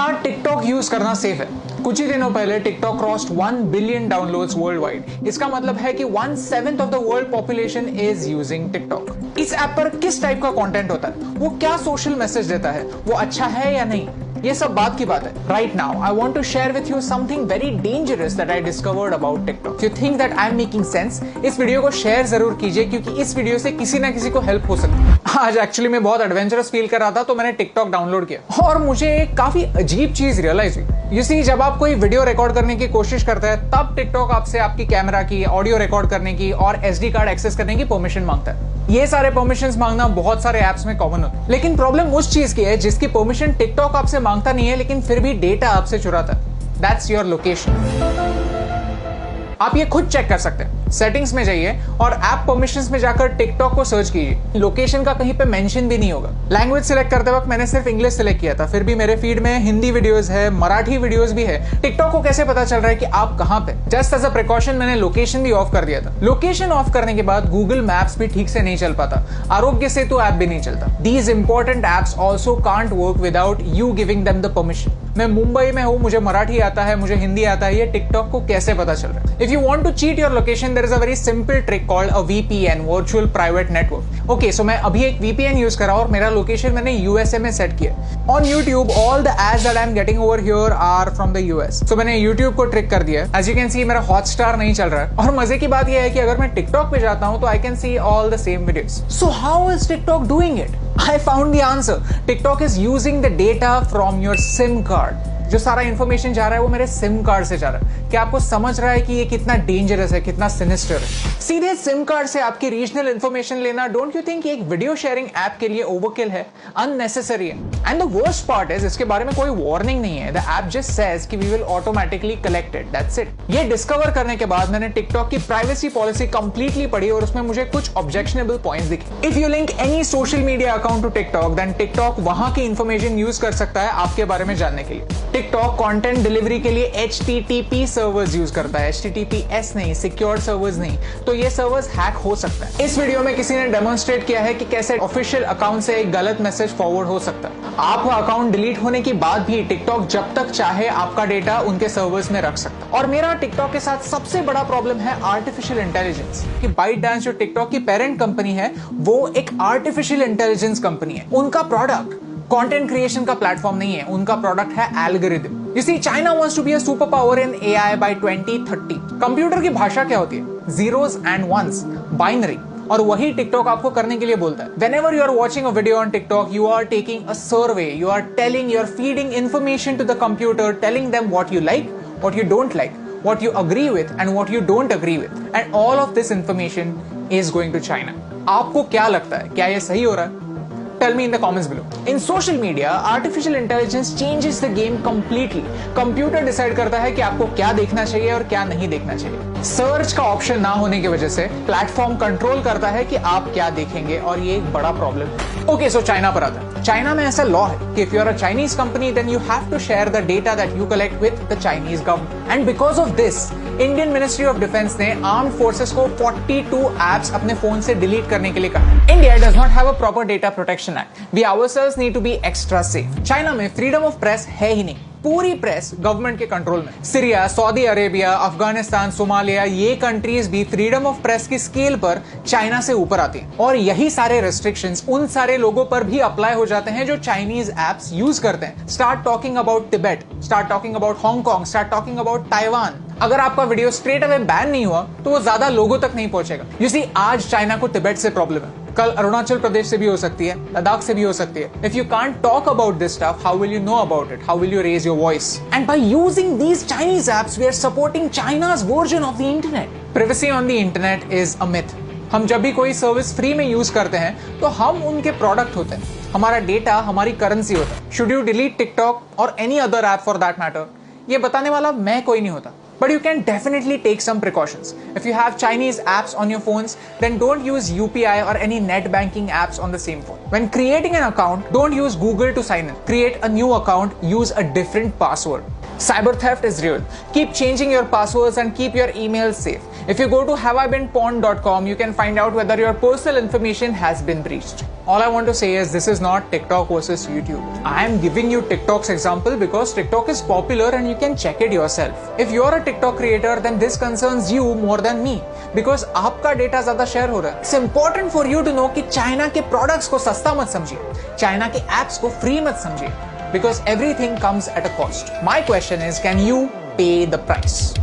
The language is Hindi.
क्या टिकटॉक यूज करना सेफ है? कुछ ही दिनों पहले TikTok crossed 1 billion downloads world wide. इसका मतलब है कि 1/7 of the world population is using TikTok. इस ऐप पर किस टाइप का कंटेंट होता है, वो क्या सोशल मैसेज देता है, वो अच्छा है या नहीं, ये सब बात की बात है। Right now I want to share with you something very dangerous that I discovered about TikTok. You think that I am making sense? इस वीडियो को शेयर जरूर कीजिए क्योंकि इस वीडियो से किसी ना किसी को हेल्प हो सकती है। आज एक्चुअली मैं बहुत एडवेंचरस फील कर रहा था तो मैंने टिकटॉक डाउनलोड किया और मुझे एक काफी अजीब चीज रियलाइज हुई। यू सी, जब आप कोई वीडियो रिकॉर्ड करने की कोशिश करते हैं तब टिकटॉक आपसे आपकी कैमरा की, ऑडियो रिकॉर्ड करने की और SD कार्ड एक्सेस करने की परमिशन मांगता है। ये सारे परमिशंस मांगना बहुत सारे ऐप्स में कॉमन होता है, लेकिन प्रॉब्लम उस चीज की है जिसकी परमिशन टिकटॉक आपसे मांगता नहीं है लेकिन फिर भी डेटा आपसे चुराता है। That's your location. आप ये खुद चेक कर सकते हैं। सेटिंग्स में जाइए और ऐप परमिशंस में जाकर टिकटॉक को सर्च कीजिए। लोकेशन का कहीं पे मेंशन भी नहीं होगा। लैंग्वेज सिलेक्ट करते वक्त मैंने सिर्फ इंग्लिश सिलेक्ट किया था, फिर भी मेरे फीड में हिंदी वीडियोस है, मराठी वीडियोस भी है। टिकटॉक को कैसे पता चल रहा है कि आप कहां पे? जस्ट एज अ प्रिकॉशन मैंने लोकेशन भी ऑफ कर दिया था। लोकेशन ऑफ करने के बाद गूगल मैप्स भी ठीक से नहीं चल पाता, आरोग्य सेतु ऐप भी नहीं चलता। These important apps also can't work without you giving them the permission. मैं मुंबई में हूं, मुझे मराठी आता है, मुझे हिंदी आता है, ये टिकटॉक को कैसे पता चल रहा है? If you want to cheat your location there is a very simple trick called a VPN, virtual private network. Okay, so मैं अभी एक VPN यूज कर रहा हूं और मेरा लोकेशन मैंने USA में सेट किया। On YouTube all the ads that I am getting over here are from the US। So मैंने YouTube को ट्रिक कर दिया। एज यू कैन सी मेरा हॉटस्टार नहीं चल रहा है और मजे की बात यह है कि अगर मैं टिकटॉक पे जाता हूं तो I can see all the same videos. So how is TikTok doing it? I found the answer. TikTok is using the data from your SIM card. जो सारा इंफॉर्मेशन जा रहा है वो मेरे सिम कार्ड से जा रहा है। क्या आपको समझ रहा है कि ये कितना डेंजरस है, कितना सिनिस्टर है? सीधे सिम कार्ड से आपकी रीजनल इंफॉर्मेशन लेना, डोंट यू थिंक एक वीडियो शेयरिंग ऐप के लिए ओवरकिल है, अननेसेसरी है? And the worst part is इसके बारे में कोई वार्निंग नहीं है। द ऐप जस्ट सेज कि we will automatically collect it, that's it. ये डिस्कवर करने के बाद मैंने टिकटॉक की प्राइवेसी पॉलिसी कंप्लीटली पढ़ी और उसमें मुझे कुछ ऑब्जेक्शनेबल पॉइंट्स दिखे। If you link any social media account to TikTok then TikTok वहां की इंफॉर्मेशन यूज कर सकता है आपके बारे में जानने के लिए। टिकटॉक कंटेंट डिलीवरी के लिए HTTP सर्वर्स यूज करता है, HTTPS नहीं, सिक्योर्ड सर्वर्स नहीं। तो ये सर्वर्स हैक हो सकता है। इस वीडियो में किसी ने डेमोन्स्ट्रेट किया है कि कैसे ऑफिशियल अकाउंट से एक गलत मैसेज फॉरवर्ड हो सकता है। आपका अकाउंट डिलीट होने के बाद भी टिकटॉक जब तक चाहे आपका डेटा उनके सर्वर्स में रख सकता है। और मेरा टिकटॉक के साथ सबसे बड़ा प्रॉब्लम है आर्टिफिशियल इंटेलिजेंस। कि ByteDance जो टिकटॉक की पेरेंट कंपनी है वो एक आर्टिफिशियल इंटेलिजेंस कंपनी है। उनका प्रोडक्ट कंटेंट क्रिएशन का प्लेटफॉर्म नहीं है, उनका प्रोडक्ट है algorithm. You see, China wants to be a superpower in AI by 2030. Computer की भाषा क्या होती है? Zeros and ones, binary. और वही टिकटॉक आपको करने के लिए बोलता है। Whenever you are watching a video on TikTok, you are taking a survey. You are feeding information to the computer, telling them what you like, what you don't like, what you agree with, and what you don't agree with. And all of this information is going to China. आपको क्या लगता है? क्या ये सही हो रहा है? Tell me in the comments below. In social media, artificial intelligence changes the game completely. Computer decide करता है कि आपको क्या देखना चाहिए और क्या नहीं देखना चाहिए। सर्च का ऑप्शन ना होने की वजह से प्लेटफॉर्म कंट्रोल करता है कि आप क्या देखेंगे और ये एक बड़ा प्रॉब्लम है। ओके, सो चाइना पर आता है। चाइना में ऐसा लॉ है कि if you are a Chinese company, then you have to share the data that you collect with the Chinese government. And because of this, Indian ministry of defence ने आर्म्ड फोर्सेस को 42 एप्स अपने फोन से डिलीट करने के लिए कहा। India does not have a proper data protection act. We ourselves need to be extra safe. China में फ्रीडम ऑफ प्रेस है ही नहीं। पूरी प्रेस गवर्नमेंट के कंट्रोल में। Syria, Saudi Arabia, Afghanistan, Somalia, ये कंट्रीज भी फ्रीडम ऑफ प्रेस की स्केल पर चाइना से ऊपर आती हैं। और यही सारे रेस्ट्रिक्शंस उन सारे लोगों पर भी अप्लाई हो जाते हैं जो चाइनीज एप्स यूज करते हैं। Start talking about Tibet, start talking about Hong Kong, start talking about Taiwan. अगर आपका वीडियो स्ट्रेट अवे बैन नहीं हुआ तो वो ज्यादा लोगों तक नहीं पहुंचेगा। यू सी, आज चाइना को तिब्बत से प्रॉब्लम है, कल अरुणाचल प्रदेश से भी हो सकती है, लद्दाख से भी हो सकती है। If you can't talk about this stuff, how will you know about it? How will you raise your voice? And by using these Chinese apps we are supporting China's version of the internet. Privacy on the internet is a myth. हम जब भी कोई सर्विस फ्री में यूज करते हैं तो हम उनके प्रोडक्ट होते हैं, हमारा डेटा हमारी करेंसी होता है। शुड यू डिलीट टिकटॉक और any other app for that matter? ये बताने वाला मैं कोई नहीं होता। But you can definitely take some precautions. If you have Chinese apps on your phones, then don't use UPI or any net banking apps on the same phone. When creating an account, don't use Google to sign in. Create a new account, use a different password. Cyber theft is real. Keep changing your passwords and keep your emails safe. If you go to haveibeenpawned.com, you can find out whether your personal information has been breached. All I want to say is this is not TikTok versus YouTube. I am giving you TikTok's example because TikTok is popular and you can check it yourself. If you're a TikTok creator, then this concerns you more than me because आपका data ज़्यादा share हो रहा है. It's important for you to know कि China के products को सस्ता मत समझिए, China के apps को free मत समझिए, because everything comes at a cost. My question is, can you pay the price?